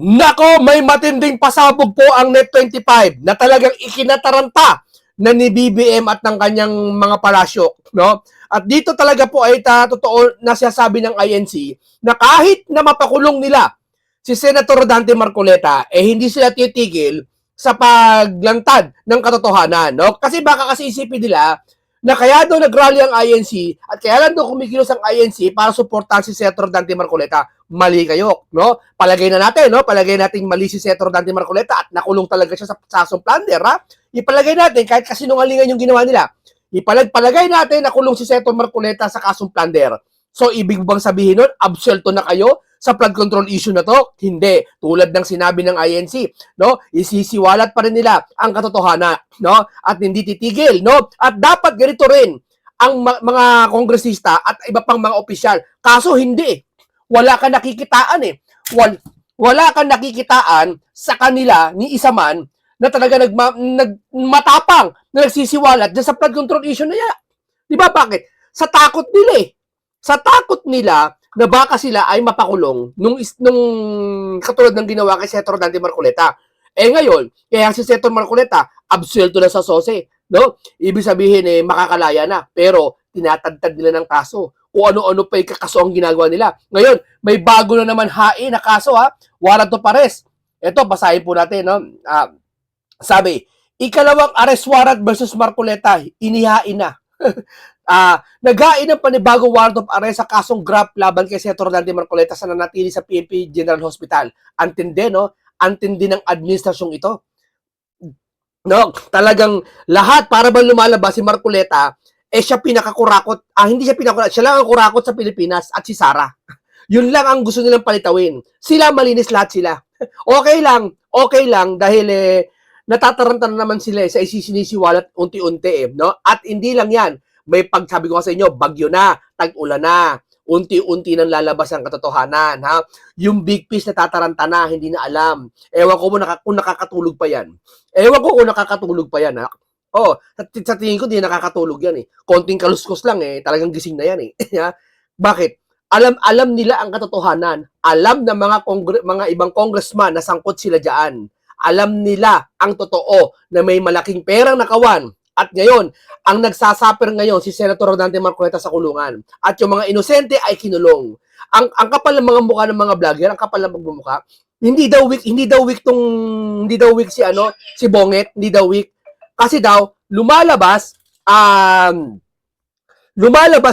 Nako, may matinding pasabog po ang Net25 na talagang ikinataranta na ni BBM at ng kanyang mga palasyo, no? At dito talaga po ay totoo na sinasabi ng INC na kahit na mapakulong nila si Senator Dante Marcoleta, hindi sila titigil sa paglantad ng katotohanan, no? Kasi baka kasi isipin nila na kaya daw nag-rally ang INC at kaya lang daw kumikilos ang INC para suportahan si Senator Dante Marcoleta. Mali kayo, no? Palagay na natin, no? Palagay natin mali si Senator Dante Marcoleta at nakulong talaga siya sa sasong plunder, ha? Ipalagay natin kahit kasinungalingan yung ginawa nila. Ipalagay natin na kulong si Senator Marcoleta sa kasong plunder. So, ibig bang sabihin nun, absuelto na kayo sa flood control issue na to? Hindi. Tulad ng sinabi ng INC, no? Isisiwalat pa rin nila ang katotohanan, no? At hindi titigil, no? At dapat ganito rin ang mga kongresista at iba pang mga opisyal. Kaso hindi. Wala kang nakikitaan eh. Wala kang nakikitaan sa kanila ni isa man na talaga matapang na nagsisiwalat dyan sa flood control issue na yan. Di ba bakit? Sa takot nila eh. Sa takot nila na baka sila ay mapakulong nung katulad ng ginawa kay Senator Dante Marcoleta. Ngayon, kaya si Senator Marcoleta, absuelto na sa SOSE, no? Ibig sabihin makakalaya na. Pero tinatagtad nila ng kaso. O ano-ano pa yung kaso ang ginagawa nila. Ngayon, may bago na naman hain na kaso, ha? Warrant of arrest. Ito, basahin po natin, no? Sabi, ikalawang arrest warrant versus Marcoleta, inihain na. Naghain ng panibagong warrant of arrest sa kasong graft laban kay Senator Dante Marcoleta sa nanatili sa PNP General Hospital. Antindi, no? Antindi ng administrasyong ito. No, talagang lahat para bang lumalabas si Marcoleta, siya pinakakurakot. Hindi siya pinakakurakot, siya lang ang kurakot sa Pilipinas at si Sara. Yun lang ang gusto nilang palitawin. Sila malinis lahat sila. Okay lang dahil natataranta na naman sila sa isisinisiwalat unti-unti no? At hindi lang yan. May pagsabi ko sa inyo, bagyo na, tag-ulan na, unti-unti nang lalabas ang katotohanan, ha? Yung big piece na tataranta na, hindi na alam. Ewan ko kung nakakatulog pa yan. Ha? Sa tingin ko, hindi nakakatulog yan Konting kaluskos lang talagang gising na yan Bakit? Alam nila ang katotohanan. Alam ng mga ibang congressman na sangkot sila diyan. Alam nila ang totoo na may malaking perang nakawan. At ngayon, ang nagsasuffer ngayon si Senator Dante Marcoleta sa kulungan. At yung mga inosente ay kinulong. Ang kapal ng mga mukha ng mga vlogger, ang kapal ng magmumukha, hindi daw weak si Bonget, hindi daw weak. Kasi daw lumalabas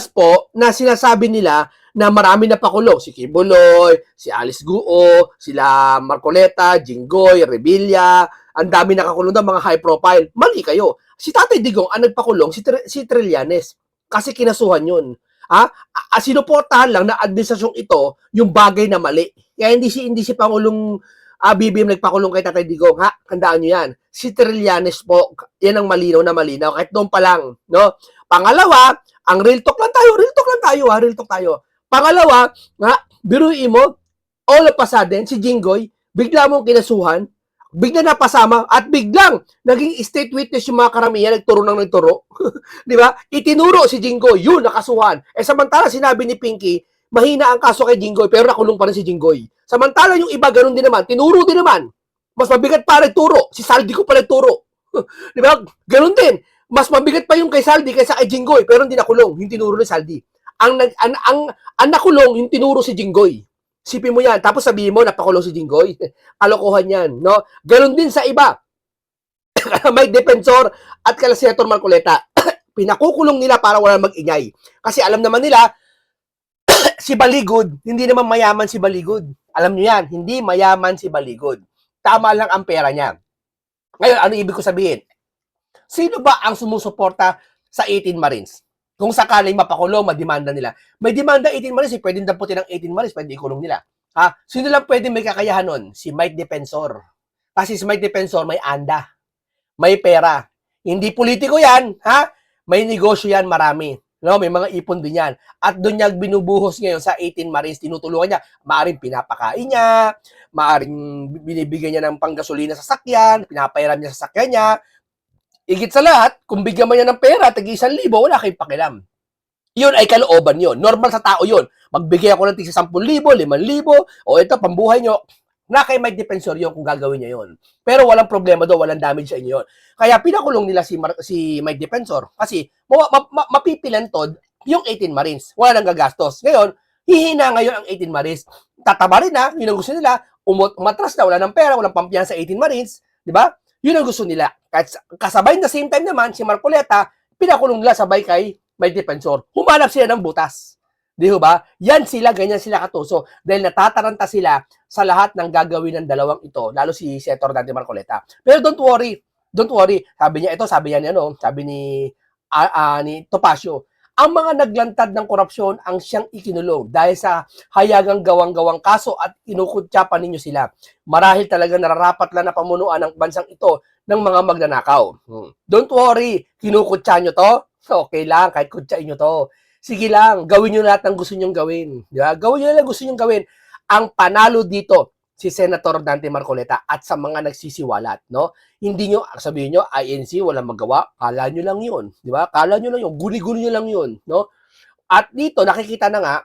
po na sinasabi nila na marami na pakulong. Si Kibuloy, si Alice Guo, sila Marcoleta, Jinggoy, Revilla, ang dami nakakulong daw, mga high profile. Mali kayo. Si Tatay Digong ang nagpakulong, si Trillanes. Kasi kinasuhan yun. Sinuportahan lang na administrasyong ito yung bagay na mali. Kaya hindi si Pangulong BBM nagpakulong kay Tatay Digong. Handaan nyo yan. Si Trillanes po, yan ang malinaw na malinaw. Kahit doon pa lang. No? Pangalawa, ang real talk tayo. Pangalawa, biruin mo, all of a sudden, si Jinggoy, bigla mong kinasuhan, bigla napasama, at biglang naging state witness yung mga karamihan, nagturo. Di ba? Itinuro si Jinggoy, yun, nakasuhan. Samantala, sinabi ni Pinky, mahina ang kaso kay Jinggoy, pero nakulong pa rin si Jinggoy. Samantala, yung iba, ganun din naman, tinuro din naman. Mas mabigat pa nagturo, si Saldi ko pa nagturo. Di ba? Ganun din. Mas mabigat pa yung kay Saldi kaysa kay Jinggoy, pero hindi nakulong, yung tinuro ni Saldi. Ang nakulong, yung tinuro si Jinggoy. Sipin mo yan. Tapos sabihin mo, napakulong si Jinggoy. Kalokohan yan, no? Ganon din sa iba. May defensor at kala Senator Marcoleta. Pinakukulong nila para wala mag-ingay. Kasi alam naman nila, si Baligod, hindi naman mayaman si Baligod. Alam niyo yan, hindi mayaman si Baligod. Tama lang ang pera niya. Ngayon, ano ibig ko sabihin? Sino ba ang sumusuporta sa 18 Marines? Kung sakaling mapakulong, mademanda nila. May demanda 18 Marines, pwedeng damputin ng 18 Marines, pwede ikulong nila. Sino lang pwede may kakayahan nun? Si Mike Defensor. Kasi si Mike Defensor may anda, may pera. Hindi politiko yan, may negosyo yan, marami. No, may mga ipon din yan. At doon niya binubuhos ngayon sa 18 Marines, tinutulungan niya. Maaring pinapakain niya, maaring binibigyan niya ng panggasolina sa sakyan, pinapairam niya sa sakyan niya. Higit sa lahat, kung bigyan mo niya ng pera, tagi 1,000, wala kayong pakialam. Yun ay kalooban yun. Normal sa tao yun. Magbigay ako ng tig 10,000, 5,000, o ito, pambuhay nyo. na kay Mike Defensor yun kung gagawin niya yun. Pero walang problema daw, walang damage sa inyo yun. Kaya pinakulong nila si Mike Defensor kasi mapipilantod yung 18 Marines. Wala nang gagastos. Ngayon, hihina ngayon ang 18 Marines. Tataba rin na, yun ang gusto nila. Umatras na, wala ng pera, walang pampiyan sa 18 Marines. Di ba? Yun ang gusto nila. Kasabay na same time naman, si Marcoleta, pinakulong nila sabay kay Mike Defensor. Humanap sila ng butas. Di ba? Yan sila, ganyan sila katuso. Dahil natataranta sila sa lahat ng gagawin ng dalawang ito, lalo si Senator Dante Marcoleta. Pero don't worry. Sabi niya ito, sabi ni Topacio, ang mga naglantad ng korupsyon ang siyang ikinulong dahil sa hayagang gawang-gawang kaso at kinukutya pa ninyo sila. Marahil talaga nararapat lang na pamunuan ng bansang ito ng mga magnanakaw. Don't worry, kinukutya nyo to? Okay lang, kahit kutsain nyo to. Sige lang, gawin nyo lahat ng gusto nyong gawin. Diba? Gawin nyo lang gusto nyong gawin. Ang panalo dito, si Senator Dante Marcoleta at sa mga nagsisiwalat, no? Hindi nyo, sabihin nyo, INC, walang magawa, kala nyo lang yun. Diba? Kala nyo lang yun, guni-guni nyo lang yun, no? At dito, nakikita na nga,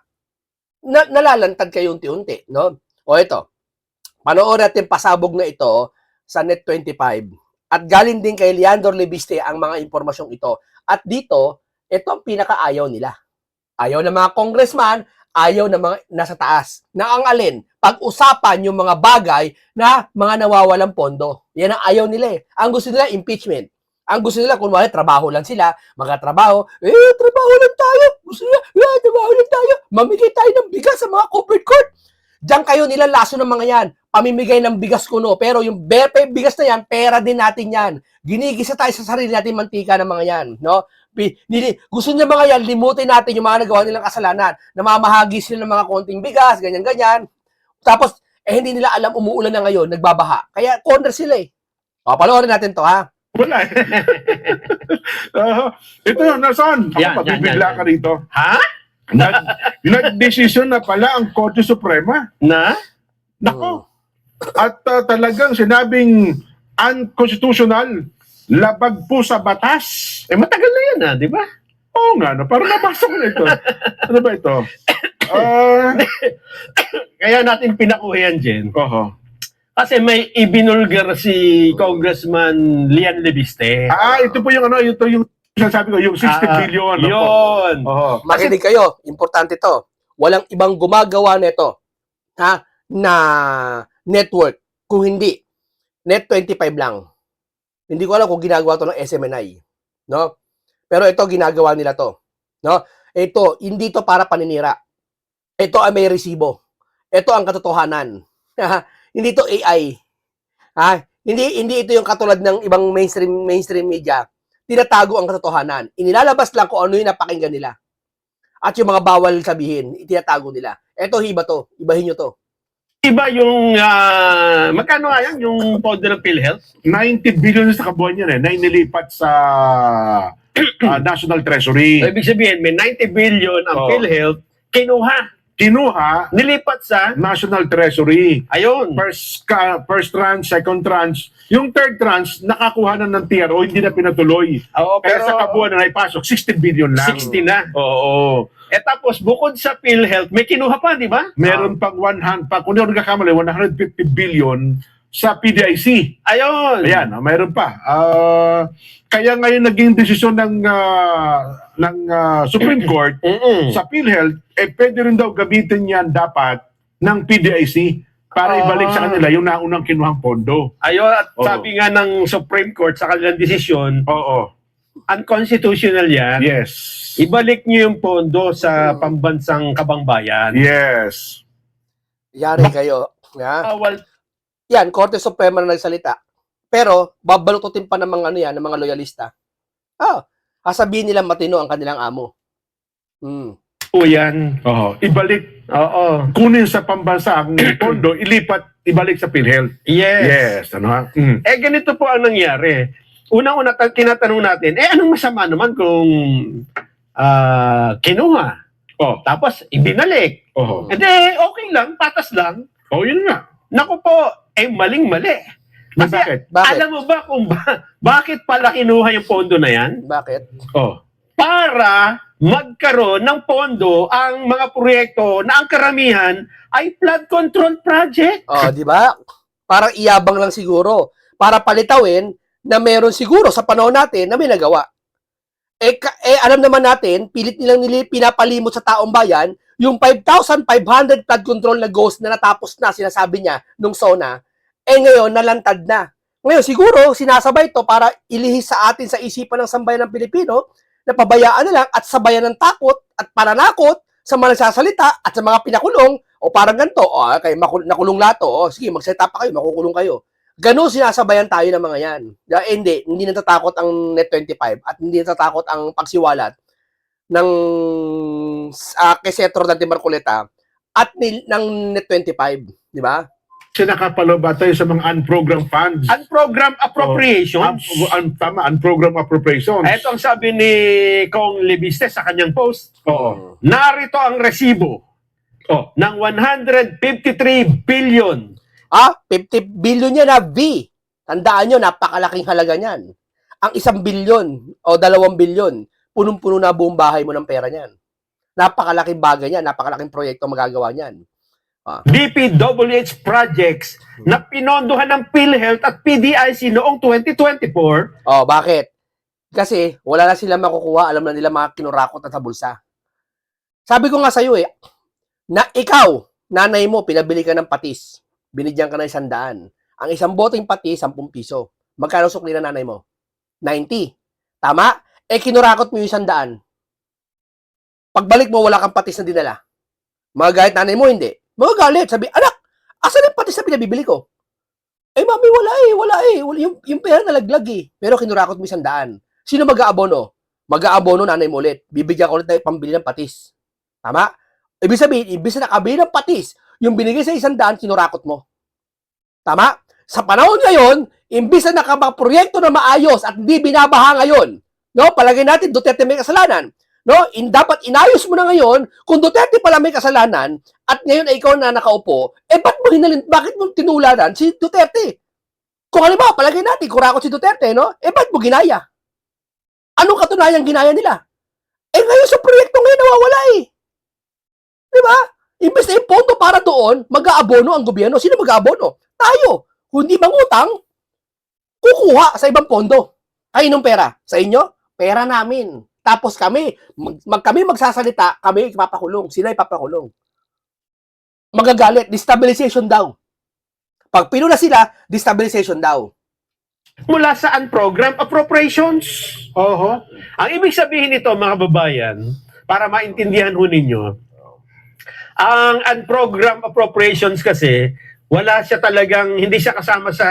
nalalantad kayo unti-unti, no? O ito, panoorin natin pasabog na ito sa Net25. At galing din kay Leandro Lebiste ang mga impormasyong ito. At dito, ito ang pinakaayaw nila. Ayaw ng mga congressman, ayaw ng mga nasa taas. Na ang alin, pag-usapan yung mga bagay na mga nawawalang pondo. Yan ang ayaw nila eh. Ang gusto nila, impeachment. Ang gusto nila, kunwari, trabaho lang sila, magkatrabaho, trabaho lang tayo. Gusto nila, trabaho lang tayo. Mamigay tayo ng bigas sa mga covered court. Diyan kayo nilalaso ng mga yan. Pamimigay ng bigas kuno. Pero yung bigas na yan, pera din natin yan. Ginigisa tayo sa sarili natin mantika ng mga yan. No? Gusto niya mga yan, limutin natin yung mga nagawa nilang kasalanan. Namamahagi sila ng mga konting bigas, ganyan-ganyan. Tapos, hindi nila alam umuulan na ngayon, nagbabaha. Kaya, corner sila eh. O, panoorin natin to ha. Wala. Ito yun, nasaan? Ako pabibigla ka rito. Ha? Nag-desisyon na pala ang Korte Suprema. Na? Nako. At talagang sinabing unconstitutional, labag po sa batas. Eh, matagal na yan di ba? Oo nga, no? Parang nabasa ko na ito. Ano ba ito? Kaya natin pinakuha yan, Jen. Oho. Kasi may ibinulgar si Congressman Lian Lebiste. Ito po yung ito yung sabi ko, yung 60 billion. Yun. Oho. Makinig kayo, importante to. Walang ibang gumagawa nito na network. Kung hindi, Net25 lang. Hindi ko alam kung ginagawa to ng SMNI. No? Pero ito, ginagawa nila to. No? Ito, hindi to para paninira. Ito ay may resibo. Ito ang katotohanan. Hindi to AI. Hindi ito yung katulad ng ibang mainstream media. Tinatago ang katotohanan. Inilalabas lang kung ano yung napakinggan nila. At yung mga bawal sabihin, itinatago nila. Ito, hiba to. Ibahin nyo to. Iba yung, magkano nga yan, yung pondo ng PhilHealth? 90 billion sa kabuuan yan na inilipat sa National Treasury. So, ibig sabihin, may 90 billion ang PhilHealth, Kinuha, nilipat sa National Treasury. Ayun. First tranche, second tranche. Yung third tranche, nakakuha na ng TRO, hindi na pinatuloy. Oo, Kaya pero sa kabuuan na naipasok, 60 billion lang. 60 na. Oo. Tapos, bukod sa PhilHealth, may kinuha pa, di ba? Meron pang kung hindi ako nagkakamali, 150 billion sa PDIC. Ayun. Ayan, mayroon pa. Kaya ngayon naging desisyon ng Supreme Court sa PhilHealth, pwede rin daw gamitin yan dapat ng PDIC para ibalik sa kanila yung naunang kinuhang pondo. Ayun, at sabi nga ng Supreme Court sa kanilang desisyon, unconstitutional yan. Yes. Ibalik niyo yung pondo sa pambansang kabangbayan. Yes. Yari kayo. Awal. Yan, Korte Suprema na nagsalita. Pero, babalututin pa ng mga ng mga loyalista. Sasabihin nila matino ang kanilang amo. O yan. Ibalik. Oo. Kunin sa pambansang pondo, ibalik sa PhilHealth. Yes. Ano ha? Ganito po ang nangyari. Unang-una, tinatanong natin, anong masama naman kung kinuha? Tapos, ibinalik. Okay lang, patas lang. Yun nga. Naku po, maling-mali. Kasi, Bakit? alam mo ba kung bakit pala kinuha yung pondo na yan? Bakit? para magkaroon ng pondo ang mga proyekto na ang karamihan ay flood control project. Oh, di ba? Parang iyabang lang siguro para palitawin na meron siguro sa panahon natin na may nagawa. Alam naman natin, pilit nilang pinapalimot sa taong bayan yung 5,500 flood control na ghost na natapos na, sinasabi niya, nung SONA, ngayon, nalantad na. Ngayon, siguro, sinasabay to para ilihis sa atin sa isipan ng sambayan ng Pilipino na pabayaan na lang at sabayan ng takot at pananakot sa mga nagsasalita at sa mga pinakulong o parang ganito, kayo nakulong lato, sige, magsalita pa kayo, makukulong kayo. Ganun sinasabayan tayo ng mga yan. Hindi natatakot ang Net25 at hindi natatakot ang pagsiwalat ng kay Senator Dante Marcoleta at ng Net25, di ba? Kasi nakapaloba tayo sa mga unprogrammed funds. Unprogrammed appropriations. Tama, unprogrammed appropriations. Ito ang sabi ni Kong Lebiste sa kanyang post. Oo. Narito ang resibo ng 153 billion. 50 billion yan na V. Tandaan nyo, napakalaking halaga niyan. Ang 1 billion o 2 billion, punong-puno na buong bahay mo ng pera niyan. Napakalaking bagay niyan, napakalaking proyekto magagawa niyan. DPWH projects na pinondohan ng PhilHealth at PDIC noong 2024. Bakit? Kasi wala na sila makukuha, alam na nila mga kinurakot at sa bulsa. Sabi ko nga sa'yo na ikaw, nanay mo, pinabili ka ng patis. Binigyan ka ng 100. Ang isang boteng patis, 10 piso. Magkano sukli na nanay mo? 90. Tama? Kinurakot mo yung 100. Pagbalik mo, wala kang patis na dinala. Magagalit nanay mo, hindi. Magagalit. Sabi, anak, asan yung patis na pinabibili ko? Mami, wala eh. Yung pera nalaglag eh. Pero kinurakot mo 100. Sino mag-aabono? Mag-aabono nanay mo ulit. Bibigyan ko ulit tayo pambili ng patis. Tama? Ibig sabihin, ibig na nakabili ng patis, yung binigay sa 100, kinurakot mo. Tama? Sa panahon ngayon, imbis na nakapagproyekto na maayos at hindi binabaha ngayon, palagay natin, Duterte may kasalanan. Dapat inayos mo na ngayon, kung Duterte pala may kasalanan, at ngayon ay ikaw na nakaupo, bakit mo tinularan si Duterte? Kung halimbawa, palagay natin, kurakot si Duterte, bakit mo ginaya? Anong katunayan ginaya nila? Ngayon sa proyekto ngayon, nawawala eh. Di ba? Imbes na yung pondo para doon, mag-aabono ang gobyerno. Sino mag-aabono? Tayo. Kung di mangutang, kukuha sa ibang pondo. Kainong pera? Sa inyo? Pera namin. Tapos kami magsasalita, kami ipapakulong. Sila ipapakulong. Magagalit. Destabilization daw. Pag pinuna sila, destabilization daw. Mula sa unprogrammed appropriations. Ang ibig sabihin nito, mga babayan, para maintindihan ho ninyo, ang unprogrammed appropriations kasi, hindi siya kasama sa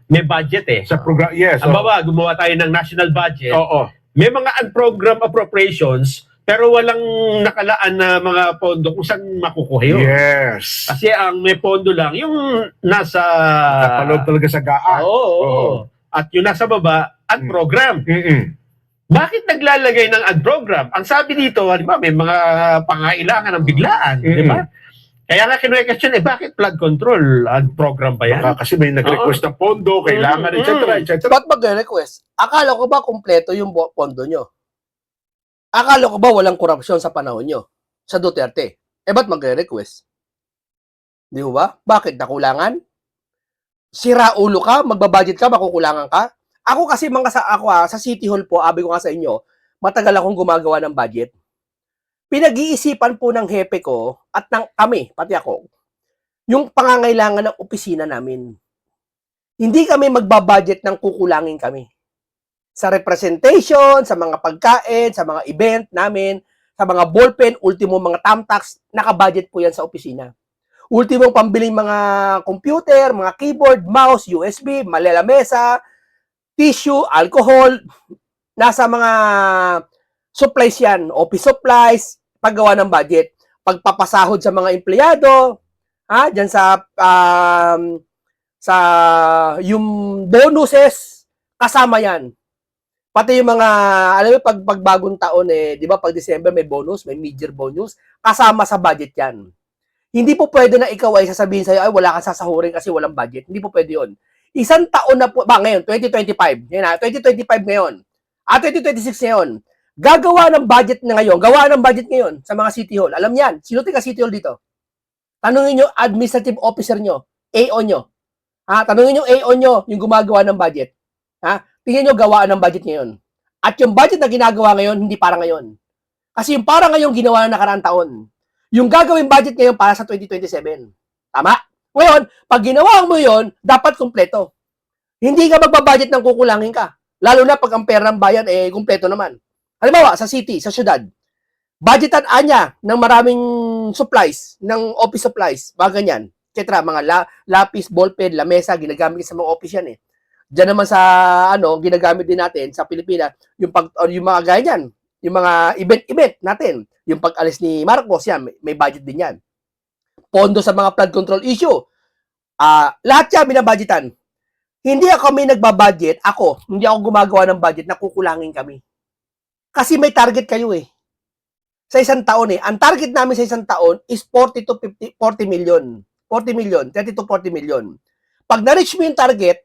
may budget eh. Sa program, yes. Ang baba, gumawa tayo ng national budget. Oo. May mga unprogrammed appropriations, pero walang nakalaan na mga pondo kung saan makukuha yun. Yes. Kasi ang may pondo lang, yung nasa... Napalood talaga sa GAA. Oo. At yung nasa baba, unprogrammed. Bakit naglalagay ng unprogram? Ang sabi dito, halimbawa, may mga pangailangan ng biglaan, di ba? Kaya nga kinuha-question, bakit flood control? Unprogram ba yan? Kasi may nag-request ng pondo, kailangan, etc. Ba't mag-request? Akala ko ba kumpleto yung pondo nyo? Akala ko ba walang korupsyon sa panahon nyo? Sa Duterte? Ba't mag-request? Di ba? Bakit? Nakulangan? Sira ulo ka? Magbabudget ka? Makukulangan ka? Ako kasi sa City Hall po, abi ko nga sa inyo, matagal akong gumagawa ng budget. Pinag-iisipan po ng hepe ko at ng kami, pati ako, yung pangangailangan ng opisina namin. Hindi kami magbabudget ng kukulangin kami. Sa representation, sa mga pagkain, sa mga event namin, sa mga ballpen, ultimo mga tamtax, nakabudget po yan sa opisina. Ultimong pambiling mga computer, mga keyboard, mouse, USB, malalamesa, tissue, alcohol, nasa mga supplies yan, office supplies, paggawa ng budget, pagpapasahod sa mga empleyado, dyan sa yung bonuses, kasama yan. Pati yung mga, alam mo, pag bagong taon di ba, pag December may bonus, may mid-year bonus, kasama sa budget yan. Hindi po pwede na ikaw ay sasabihin sa'yo, ay wala kang sasahurin kasi walang budget. Hindi po pwede yun. Isang taon na po, ngayon, 2025. Yan 2025 ngayon. 2026 ngayon. Gagawa ng budget na ngayon, gawa ng budget ngayon sa mga City Hall. Alam niyan, sino taga City Hall dito? Tanungin nyo, administrative officer nyo, AO nyo. Ha? Tanungin nyo, AO nyo, yung gumagawa ng budget. Ha? Tingnan nyo, gawaan ng budget ngayon. At yung budget na ginagawa ngayon, hindi para ngayon. Kasi yung para ngayon, ginawa na nakaraang taon. Yung gagawin budget ngayon para sa 2027. Tama? Ngayon, pag ginawa mo yon, dapat kumpleto. Hindi ka magbabudget ng kukulangin ka. Lalo na pag ang pera ng bayan, kumpleto naman. Halimbawa, sa city, sa syudad, budgetan anya ng maraming supplies, ng office supplies, mga ganyan. Etc. Mga lapis, ballpen, lamesa, ginagamit sa mga office yan eh. Diyan naman sa, ginagamit din natin sa Pilipinas, yung mga ganyan, yung mga event natin, yung pag-alis ni Marcos, yan, may budget din yan. Pondo sa mga flood control issue. Lahat yan, binabudgetan. Hindi kami nagbabudget, hindi ako gumagawa ng budget na kukulangin kami. Kasi may target kayo eh. Sa isang taon eh. Ang target namin sa isang taon is 40 million. 40 million, 30 to 40 million. Pag na-reach mo yung target,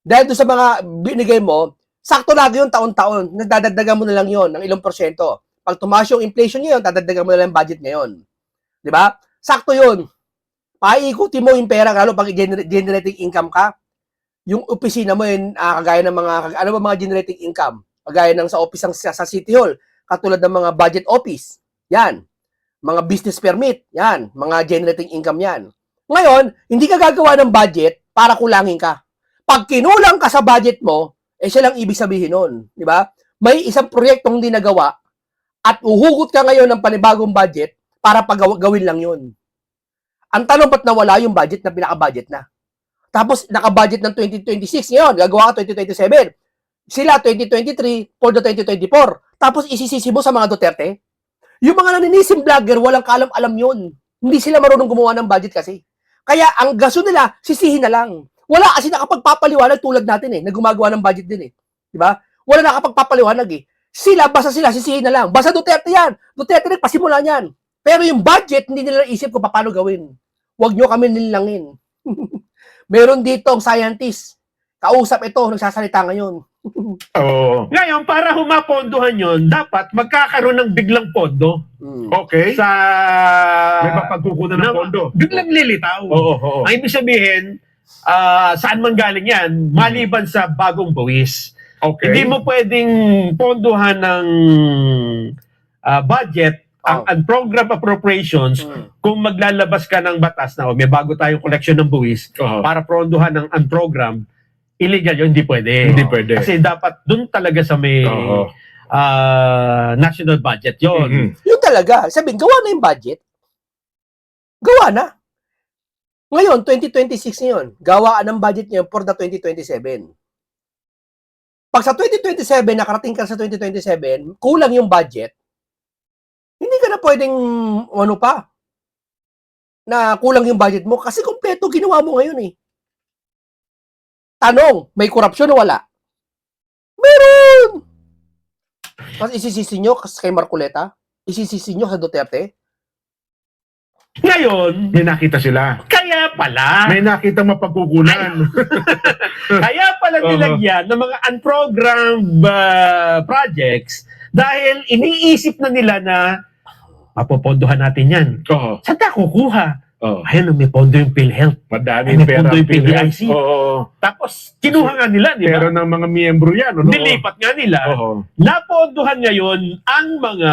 dahil doon sa mga binigay mo, sakto lagi yung taon-taon. Nadadagdagan mo na lang yon ng ilang porsyento. Pag tumaas yung inflation ngayon, dadagdagan mo na lang yung budget ngayon. Di ba? Sakto yun. Paikuti mo yung pera, lalo pag generating income ka, yung opisina mo yun, kagaya ng mga generating income, kagaya ng sa office sa City Hall, katulad ng mga budget office, yan. Mga business permit, yan. Mga generating income yan. Ngayon, hindi ka gagawa ng budget para kulangin ka. Pag kinulang ka sa budget mo, siya lang ibig sabihin nun. Di ba? May isang proyektong hindi nagawa at uhugot ka ngayon ng panibagong budget para gawin lang yun. Ang tanong, ba't nawala yung budget na pinaka-budget na? Tapos, naka-budget ng 2026 ngayon, gagawa ka 2027. Sila, 2023 for the 2024. Tapos, isisisi mo sa mga Duterte? Yung mga naninisim vlogger, walang kaalam-alam yun. Hindi sila marunong gumawa ng budget kasi. Kaya, ang gaso nila, sisihin na lang. Wala kasi nakapagpapaliwanag tulad natin na gumagawa ng budget din Diba? Wala nakapagpapaliwanag Sila, basta sila, sisihin na lang. Basta Duterte yan. Duterte rin, pasimula niyan. Pero yung budget, hindi nila isip kung paano gawin. Huwag nyo kami nilangin. Meron dito ang scientist. Kausap ito, nagsasalita ngayon. Oo. Ngayon, para humapondohan yon, dapat magkakaroon ng biglang pondo Okay. sa... May mapagkukunan ng pondo. Biglang lilitaw. Oo. Ang ibig sabihin, saan man galing yan, maliban sa bagong buwis. Okay. Hindi mo pwedeng pondohan ng budget ang program appropriations kung maglalabas ka ng batas na may bago tayong collection ng buwis para pondohan ng program, illegal yun, hindi pwede. Hindi pwede. Kasi dapat dun talaga sa may national budget yon. Yun talaga. Sabihin, gawa na yung budget. Gawa na. Ngayon, 2026 ngayon, gawaan ng budget ngayon for the 2027. Pag sa 2027, nakarating ka sa 2027, kulang yung budget, hindi ka na pwedeng, na kulang yung budget mo kasi kumpleto ginawa mo ngayon Tanong, may korupsyon o wala? Meron! Tapos isisisi nyo kay Marcoleta? Isisisi nyo sa Duterte? Ngayon, May nakita sila. kaya pala, May nakita mapagkukunan. kaya pala nilagyan ng mga unprogrammed projects dahil iniisip na nila na mapopondohan natin yan. Oo. Saan tayo kukuha? Oo. Ayun, may pondo yung PhilHealth. Madaming May pera. pondo yung PDIC. Oo. Tapos, kinuha nga nila, di Pero ba? ng mga miyembro yan. Nilipat nga nila. Oo. Napondohan ngayon ang mga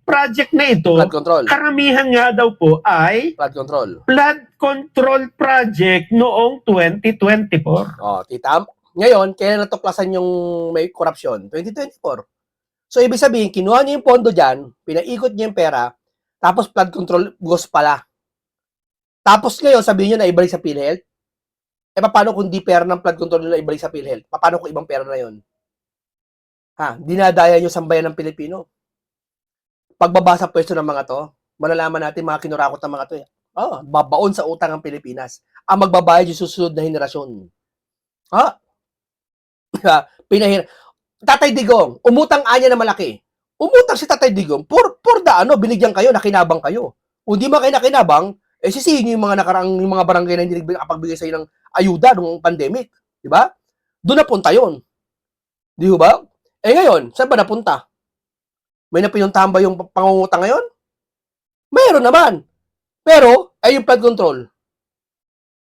project na ito. Flood control. Karamihan nga daw po ay Flood control. flood control project noong 2024. Tita. Ngayon, kailan natuklasan yung may korupsyon? 2024. So, ibig sabihin, kinuha niyo yung pondo dyan, pinaikot niyo yung pera, tapos flood control goes pala. Tapos ngayon, sabihin niyo na ibalik sa PhilHealth. Paano kung di pera ng flood control nila ibalik sa PhilHealth? Paano kung ibang pera na yun? Dinadaya niyo sambayan ng Pilipino. Pagbabasa pwesto ng mga to, malalaman natin mga kinurakot ng mga to. Babaon sa utang ang Pilipinas. Ang magbabayad yung susunod na henerasyon. Tatay Digong, umutang anya na malaki. Umutang si Tatay Digong, for the binigyan kayo, nakinabang kayo. Kung di man kayo nakinabang, sisihin nyo yung mga barangay na hindi nakapagbigay sa'yo ng ayuda noong pandemic. Di ba? Doon napunta yun. Di ba? Ngayon, saan ba napunta? May napinuntahan ba yung pangungutang ngayon? Mayroon naman. Pero, ay yung flood control.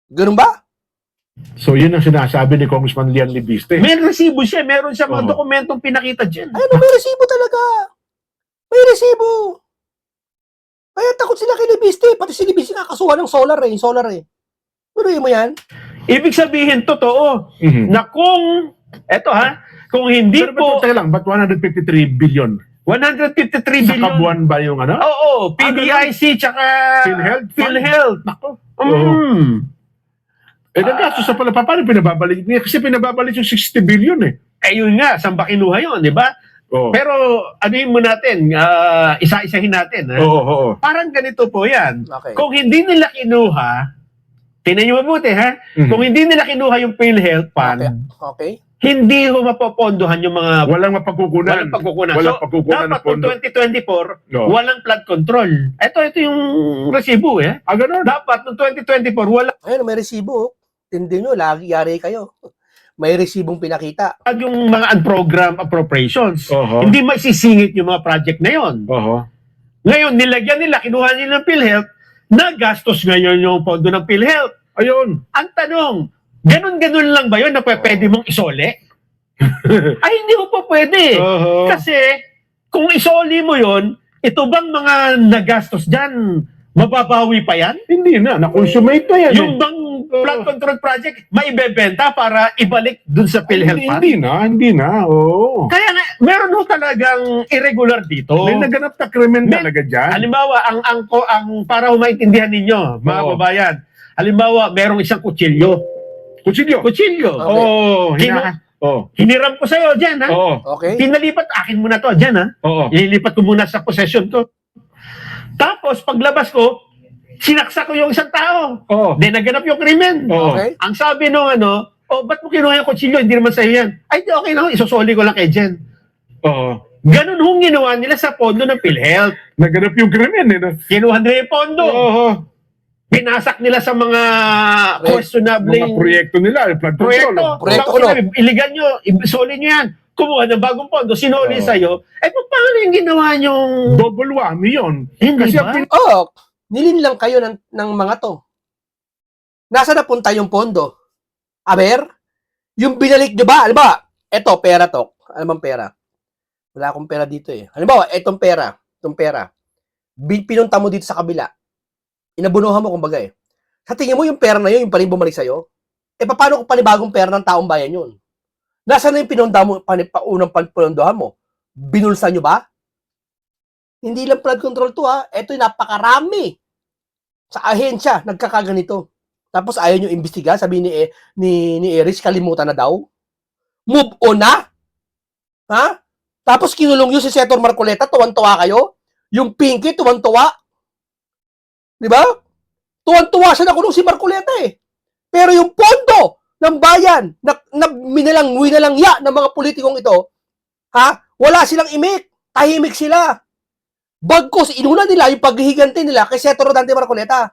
Ganun ba? So, yun ang sinasabi ni Congressman Lian Libiste. May resibo siya, meron siya mga Oo. dokumentong pinakita dyan. Ayun, may resibo talaga. May resibo. Kaya takot sila kay Libiste. Pati si Libiste kakasuhan ng solar eh. Yung solar eh. Pero mo yan? Ibig sabihin, totoo, Mhm. na kung, kung hindi Pero po, teka lang, ba't 153 billion? 153 Sa billion. kabuan ba yung ano? Oo, PBIC, tsaka PhilHealth? PhilHealth. Nako. Naggastos na pala. Paano pinababalik niya? Kasi pinababalik yung 60 billion eh. Ayun nga, saan ba kinuha yun, di ba? Oo. Pero, anuhin mo natin, isa-isahin natin. Ha? Oo. Parang ganito po yan. Okay. Kung hindi nila kinuha, tingnan nyo mabuti, ha? Mhm. Kung hindi nila kinuha yung PhilHealth Fund, Okay. hindi ho mapopondohan yung mga Walang mapagkukunan. walang pagkukunan. Walang So, pagkukunan dapat ng pondo. noong 2024, No. walang flood control. Ito yung resibo, eh. Ganun. Dapat noong 2024, walang Ayun, may resibo. Tindi nyo, lagi yari kayo. May resibong pinakita. yung mga unprogrammed appropriations. Oho. Hindi maisisingit yung mga project na yon. Oo. Ngayon, nilagyan nila, kinuha nila ng PhilHealth, nagastos ngayon yung pondo ng PhilHealth. Ayun. Ang tanong, ganun-ganun lang ba yun na pwede mong isole? Ay, hindi mo pa pwede. Oo. Kasi, kung isoli mo yon, ito bang mga nagastos dyan, mababawi pa yan? Hindi na. Na-consummate na yan. Yung bang flood control project, maibebenta para ibalik dun sa PhilHealth Fund? Hindi na. Oo. Kaya nga, meron ho talagang irregular dito. May naganap na krimen May- talaga dyan. Halimbawa, ang para maintindihan ninyo, mga Oo. babayan, halimbawa, merong isang kutsilyo. Kutsilyo. Kutsilyo. Okay. Oo. Hiniram ko sa'yo dyan, ha? Oo. Okay? Pinalipat, akin muna to, dyan, ha? Oo. Ililipat ko muna sa possession to. Tapos, paglabas ko, sinaksak ko yung isang tao. Oo. Then, naganap yung krimen. Oo. Okay? Ang sabi nung ba't mo kinuha yung kutsilyo? Hindi naman sa'yo yan. Ay, di, okay lang, isusoli ko lang kay Jen. Oo. Ganun hong ginawa nila sa pondo ng PhilHealth. Naganap yung krimen eh. No? Kinuha nila yung pondo. Oo. Pinasak nila sa mga questionable Mga proyekto nila. Flood control. proyekto. Proyekto Tapos ano? sinabi, iligan nyo, isoli nyo yan. Kumuha ng bagong pondo, sinoli Oo. sa'yo. Paano yung ginawa nyong... Double whammy yun. Hindi Kasi ba? ang Oh, nilinlang kayo ng mga to. Nasa napunta yung pondo? Aber? Yung binalik nyo ba? Alam ba? Eto, pera to. Alam bang pera? Wala akong pera dito eh. Halimbawa, etong pera. Itong pera. Pinunta mo dito sa kabila. Inabunuhan mo kumbaga eh. Sa tingin mo yung pera na yun, yung paling bumalik sa'yo? Paano kung panibagong pera ng taong bayan yun? Nasaan na yung pinunda mo, unang pinundahan mo? Binulsa nyo ba? Hindi lang flood control to ha. Ito yung napakarami. Sa ahensya, nagkakaganito. Tapos ayaw nyo imbestiga, sabi ni Erich, kalimutan na daw. Move on na? Ha? Tapos kinulong yun si Senator Marcoleta, tuwan-tuwa kayo? Yung Pinky, tuwan-tuwa? Di ba? Tuwan-tuwa siya nakulong si Marcoleta eh. Pero yung pondo ng bayan na minalangya ng mga politikong ito, ha? Wala silang imik. Tahimik sila. Bagkos, inuna nila yung paghihiganti nila kay Senator Rodante Marcoleta.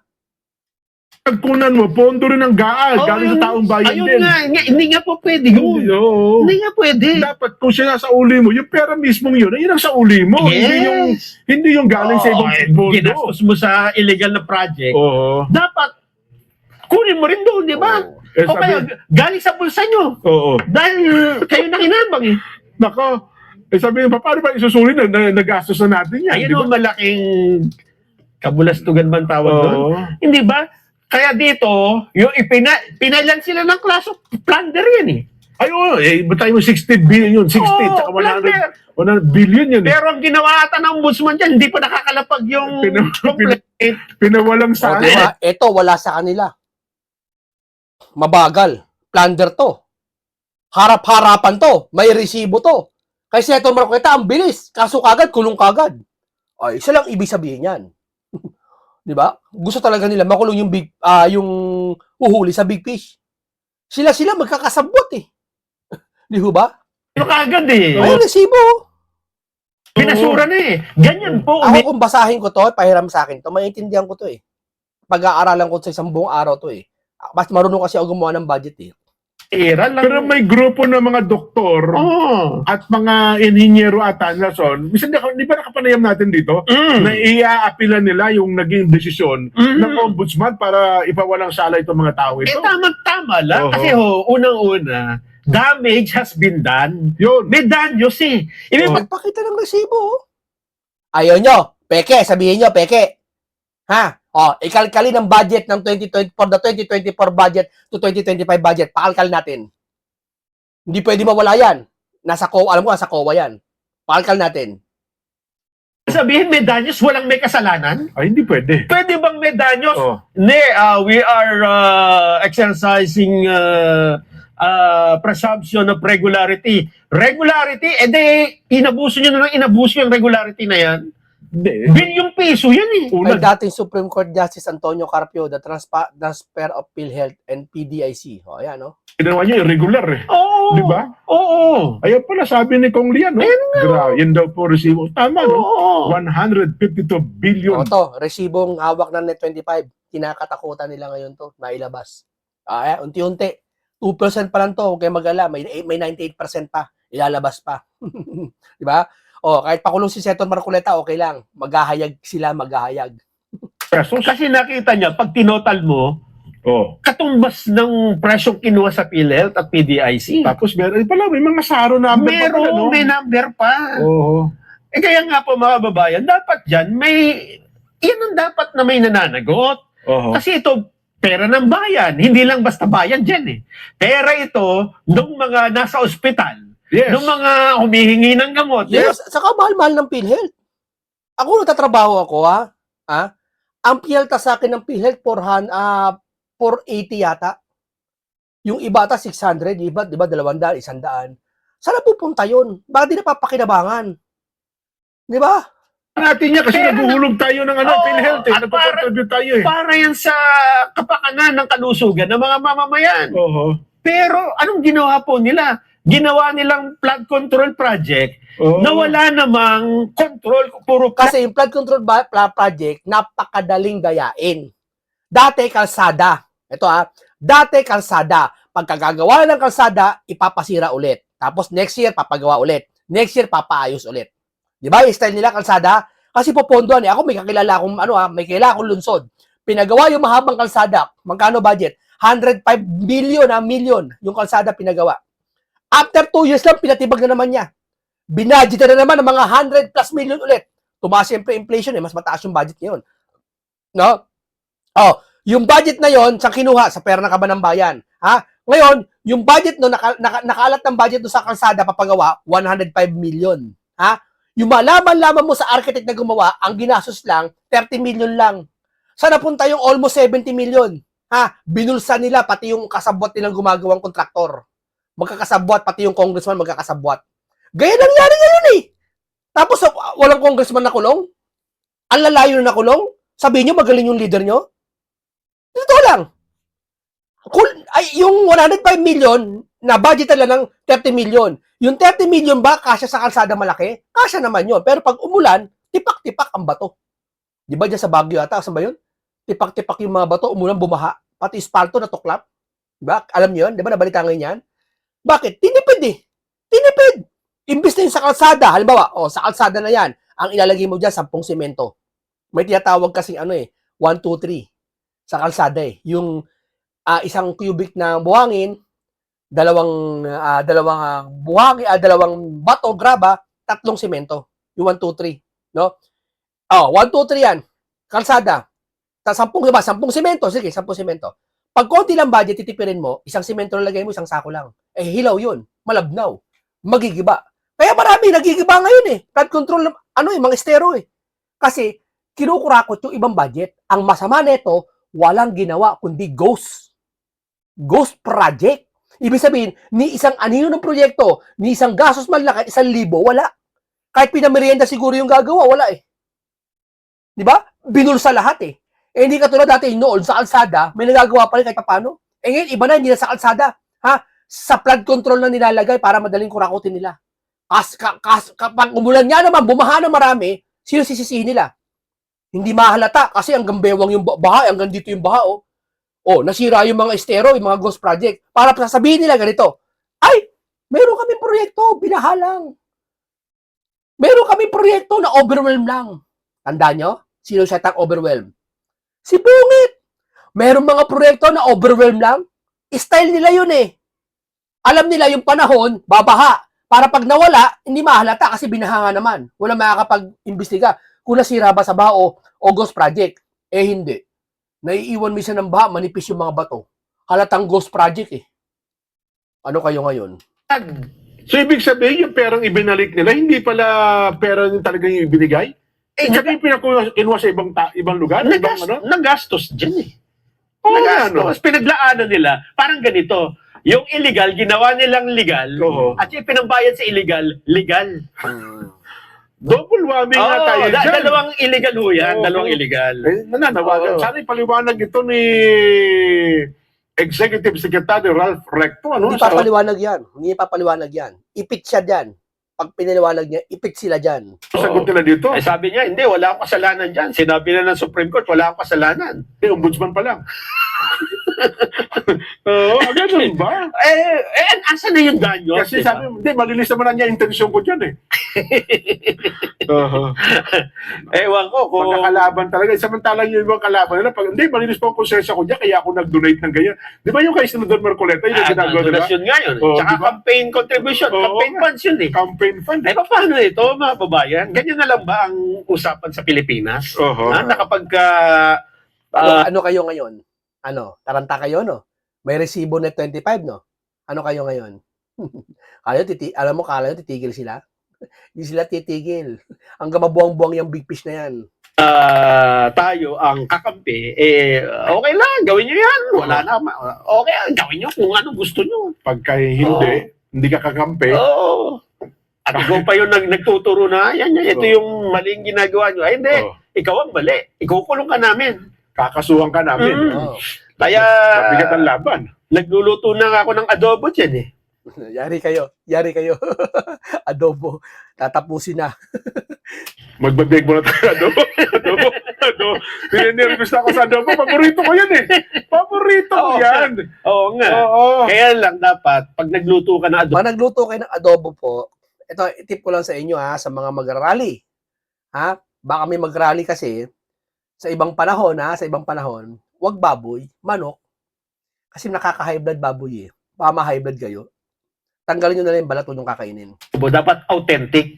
pagkunan mo, pondo rin ng gaal. Galing sa taong bayan ayun din. Hindi nga po pwede yun. Oo. Hindi nga pwede. Dapat kung siya nasa uli mo, yung pera mismong yun, ayun ang sa uli mo. Yes. Hindi yung galing sa ibang pondo. Ginastos mo sa illegal na project. Oo. Dapat, kunin mo rin doon, di ba? Eh, O kaya, galing sa bulsa nyo. Oo. Dahil kayo nakinabang eh. Nako. Sabi nyo, paano ba isusulit na nagastos na natin yan? Ayun di ba? ang malaking kabulastugan man tawag doon. Oo. Hindi ba? Kaya dito, yung pinailan sila ng class of plunder yan eh. Ay, oo. Batay mo 60 billion yun. 60, Oo, tsaka plunder. 100 billion yun. Pero ang ginawa ata ng ombudsman dyan, hindi pa nakakalapag yung complaint. Pinawalang O, sa diba? Ito, wala sa kanila. Mabagal. Plunder to. Harap-harapan to. May resibo to. Kay Senator Marcoleta, ang bilis. Kaso kagad, kulong kagad. Ay, isa lang ibig sabihin yan. Di ba? Gusto talaga nila makulong yung yung uhuli sa big fish. Sila magkakasabot eh. Di ba? Ano kagad eh. May resibo. Pinasura na eh. Ganyan po. Ako kung basahin ko to, pahiram sa akin to, maintindihan ko to eh. Pag-aaralan ko sa isang buong araw to eh. Mas marunong kasi ako gumawa ng budget eh. Era lang. Pero may grupo ng mga doktor Oo. at mga inhinyero at Lason, minsan di ba nakapanayam natin dito, na iaapila nila yung naging desisyon ng ombudsman para ipawalang sala itong mga tao ito. Tama lang. Oo. Kasi unang-una, damage has been done. Yun. May danyos eh. Magpakita ng resibo. Oh. Ayaw nyo. Peke. Sabihin nyo, peke. Ha? Ikalkali ng budget ng 2020 for the 2024 budget to 2025 budget. Pakalkal natin. Hindi pwede mawala yan. Nasa COA, alam ko, nasa COA yan. Pakalkal natin. Sabihin may danyos, walang may kasalanan? Ay, hindi pwede. Pwede bang may danyos? Oh. We are exercising presumption of regularity. Regularity, inabuso nyo na ng inabuso yung regularity na yan. Hindi. Bilyong piso yan eh. Ay dating Supreme Court Justice Antonio Carpio, the transfer of PhilHealth and PDIC. Ayan, no? Ginawa niya irregular eh. Oo. Di ba? Oo. Ayun pala, sabi ni Kong Lian, no? Grabe, yan daw po resibo. Tama, no? Oo. 152 billion. To, resibong hawak ng Net25. Kinakatakutan nila ngayon to, mailabas. Unti-unti. 2% pa lang to, huwag kayo mag-ala. May 98% pa. Ilalabas pa. Di ba? Kahit pakulong si Senator Marcoleta, okay lang. Maghahayag sila, maghahayag. Pesos. Kasi nakita niya, pag tinotal mo, Oh. katumbas ng presyong kinuha sa PhilHealth at PDIC. Tapos meron pala, may mga saro number pa pala, no? May number pa. Oo. Kaya nga po mga babayan, dapat dyan, yan ang dapat na may nananagot. Oo. Kasi ito, pera ng bayan. Hindi lang basta bayan dyan eh. Pera ito ng mga nasa ospital. Yes. Ng mga humihingi ng gamot. Yes, saka mahal-mahal ng PhilHealth. Ako nagtatrabaho ako, ha? Ang PhilHealth sa akin ng PhilHealth 480 yata. Yung iba ata 600, iba, di ba, 200, 100. Saan pupunta yun? Bakit di napapakinabangan? Di ba? Natin niya kasi Pera naguhulog tayo ng Oo, PhilHealth eh. at Nagpapatribute tayo eh. Para yan sa kapakanan ng kalusugan ng mga mamamayan. Oo. Pero anong ginawa po nila? Ginawa nilang flood control project Oo. na wala namang control. Puro Kasi yung flood control project, napakadaling gayain. Dati kalsada. Ito dati kalsada. Pagkagagawa ng kalsada, ipapasira ulit. Tapos next year, papagawa ulit. Next year, papaayos ulit. Di ba? Yung style nila kalsada. Kasi popondoan eh. Ako may kakilala akong, may kakilala akong lunsod. Pinagawa yung mahabang kalsada. Magkano budget? 105 million yung kalsada pinagawa. After 2 years lang, pinatibag na naman niya. Binudget na naman ng mga 100 plus million ulit. Tumaas siyempre inflation mas mataas yung budget ngayon. No? Yung budget na yon sa kinuha sa pera ng kaban ng bayan. Ngayon, yung budget no nakaalat ng budget no sa kalsada papagawa 105 million. Yung malaman-laman mo sa architect na gumawa, ang ginastos lang 30 million lang. Saan napunta yung almost 70 million? Binulsa nila pati yung kasabwat nilang gumagawang kontraktor. Magkakasabwat pati yung congressman magkakasabwat. Gaya nangyari ngayon eh. Tapos walang congressman na kulong? Ang lalayo na nakulong? Sabihin nyo magaling yung leader nyo? Ito lang. Yung 105 million, na budget nila ng 30 million. Yung 30 million ba, kasya sa kalsada malaki? Kasya naman yun. Pero pag umulan, tipak-tipak ang bato. Di ba dyan sa Baguio ata? Saan ba yun? Tipak-tipak yung mga bato, umulan, bumaha. Pati espalto na tuklap. Diba? Alam nyo yun? Di ba nabalita ngayon yan? Bakit? Tinipid eh. Tinipid. Imbis na yun sa kalsada. Halimbawa, sa kalsada na yan, ang ilalagay mo dyan, 10 semento. May tinatawag kasing 1, 2, 3 sa kalsada eh. Yung isang cubic na buhangin, dalawang bato, graba, 3 semento. Yung 1, 2, 3. No? 1, 2, 3 yan. Kalsada. 10 semento. Sige, 10 semento. Pag konti lang budget, titipirin mo, 1 semento na lagay mo, 1 sako lang. Hilaw yun. Malabnaw. Magigiba. Kaya marami nagigiba ngayon eh. Flood control, mga estero eh. Kasi, kinukurakot yung ibang budget. Ang masama nito, walang ginawa, kundi ghost. Ghost project. Ibig sabihin, ni isang anino ng proyekto, ni isang gastos malaki, 1,000, wala. Kahit pinamerienda siguro yung gagawa, wala eh. Di ba? Binulsa lahat eh. Hindi katulad dati noon sa kalsada, may nagagawa pa rin kahit paano. Ngayon, iba na, hindi na sa kalsada. Sa flood control na nilalagay para madaling kurakutin nila. Kapag umulan nga naman, bumaha na marami, sino sisisihin nila? Hindi mahalata kasi hanggang bewang yung baha, hanggang dito yung baha. Oh, nasira yung mga estero, yung mga ghost project. Para sasabihin nila ganito, ay, meron kami proyekto, binahalang. Meron kami proyekto na overwhelm lang. Tandaan nyo? Sino siya tang overwhelm? Si Pungit. Meron mga proyekto na overwhelm lang. Style nila yun eh. Alam nila yung panahon, babaha. Para pag nawala, hindi mahalata kasi binaha nga naman. Wala makakapag-imbestiga kung nasira ba sa bao o ghost project. Eh hindi. Naiiwan minsan ng baha, manipis yung mga bato. Halatang ghost project eh. Ano kayo ngayon? So, ibig sabihin, yung perang ibinalik nila, hindi pala pera yung talagang yung ibinigay? Eh, Sabi yung kinuha sa ibang lugar? Ibang ano? nagastos dyan eh. Oo, Nagastos. Pinaglaanan nila. Parang ganito. Yung illegal, ginawa nilang legal. Oo. At yung pinambayad sa illegal, legal. Double whammy nga tayo dyan. Dalawang illegal ho yan. Oo. Dalawang illegal. Nananawagan. Oo. Sana ipaliwanag ito ni Executive Secretary Ralph Recto. Ano? Hindi papaliwanag yan. Hindi papaliwanag yan. Ipit siya dyan. Pag pinaliwanag niya, ipit sila dyan. Sagot nila dito. Eh, sabi niya, hindi, wala akong kasalanan dyan. Sinabi na ng Supreme Court, wala akong kasalanan. Ombudsman pa lang. Oo, ganun ba? Asa na yung danyo? Kasi sabi, hindi, malinis naman niya intensyon ko dyan eh. Ewan ko kung... Pagkakalaban talaga. Samantalang yung ibang kalaban nila, pag, hindi, malinis pa ang konsensya ko dyan, kaya ako nag-donate ng ganyan. Di ba yung kay Senador Marcoleta, yung ginagawa nila? donasyon nga yun. Oo, Tsaka diba? campaign contribution. Oo, Campaign nga. funds yun eh. Campaign fund. Eh, paano ito, mga babayan? Ganyan na lang ba ang usapan sa Pilipinas? Oo. Na kapagka... Ano kayo ngayon? Ano? Taranta kayo, no? May resibo na 25, no? Ano kayo ngayon? Alam mo, kala nyo titigil sila? Hindi sila titigil. Ang gamabuang-buang yung big fish na yan. tayo ang kakampi, okay lang, gawin nyo yan. Wala na. Okay, gawin nyo kung ano gusto nyo. Pagka hindi ka kakampi, Oo. At ikaw pa yung nagtuturo na, ito yung maling ginagawa nyo. Ay, hindi. Ikaw ang mali. Ikukulong ka namin. kakasuhan ka namin. Oh. Kaya, Mabigat ang laban. nagluluto na ako ng adobo dyan eh. Yari kayo. Adobo. Tatapusin na. Magbabeg mo na tayo. Adobo. Ninervous na ako sa adobo. Paborito ko yan eh. Paborito ko Oo. yan. Oo nga. Oo. Kaya lang dapat, pag nagluto ka ng adobo, Pag nagluto kayo ng adobo po, ito, tip ko lang sa inyo ha, sa mga mag-rally. Ha? Baka may mag-rally kasi, sa ibang panahon wag baboy, manok. Kasi nakaka-high blood baboy eh. Baka ma-high blood kayo. Tanggalin nyo na lang yung balat yung kakainin. dapat authentic.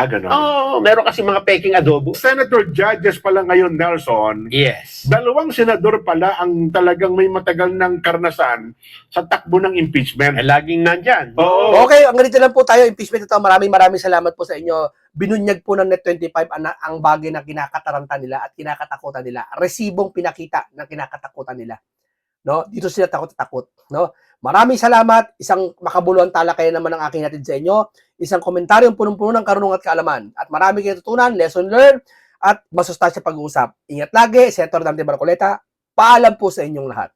Ganon. Oo, meron kasi mga peking adobo. Senator judges pala ngayon, Nelson. Yes. Dalawang senador pala ang talagang may matagal ng karanasan sa takbo ng impeachment. Laging nandyan. Oo. Okay, ang ganito lang po tayo. Impeachment ito. Maraming salamat po sa inyo. Binunyag po ng Net25 ang bagay na kinakataranta nila at kinakatakutan nila. Resibong pinakita na kinakatakutan nila. No? Dito sila takot, no? Maraming salamat. Isang makabuluhan talakayan naman ang aking natin sa inyo. Isang komentaryong punong-puno ng karunungan at kaalaman. At marami kayong tutunan, lesson learned, at masustansya pag-uusap. Ingat lagi, Senator Dante Marcoleta. Paalam po sa inyong lahat.